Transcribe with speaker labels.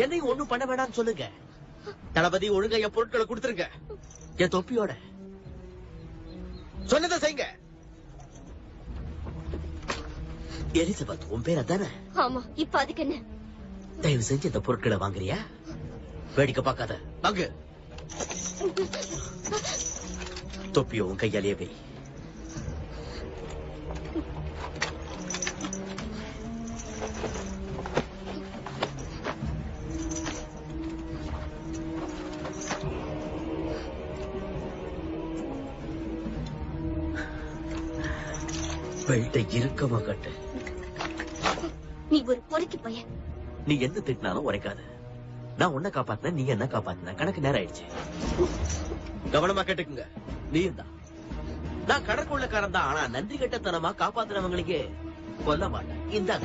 Speaker 1: என்னையும் ஒண்ணும் பண்ண வேண்டாம்னு சொல்லுங்க. தளபதி ஒழுங்கா என் பொருட்களை கொடுத்துருங்க. என் தொப்பியோட சொன்னதை செய்யுங்க. எலிசபெத் உன் பேர் அதானே?
Speaker 2: ஆமா. இப்ப அதுக்கு என்ன?
Speaker 1: தயவு செஞ்சு இந்த பொருட்களை வாங்குறியா? வேடிக்கை பார்க்காத, வாங்கு. தொப்பியோ உன் கையாலேயே வை. பெல்ட்டை இறுக்கமா கட்டு.
Speaker 2: நீ ஒரு பொறுக்கி பையன்.
Speaker 1: நீ என்ன திட்டினாலும் உரைக்காது. நான் உன்னை காப்பாத்தின, நீ என்ன காப்பாத்தின. கணக்கு நேரம் ஆயிடுச்சு. கவனமா கேட்டுக்குங்க. நீ தான் நான் கடற்கொள்ளக்காரன் தான். ஆனா நன்றி கட்டத்தனமா காப்பாத்தினவங்களுக்கு கொல்ல மாட்டேன். இந்த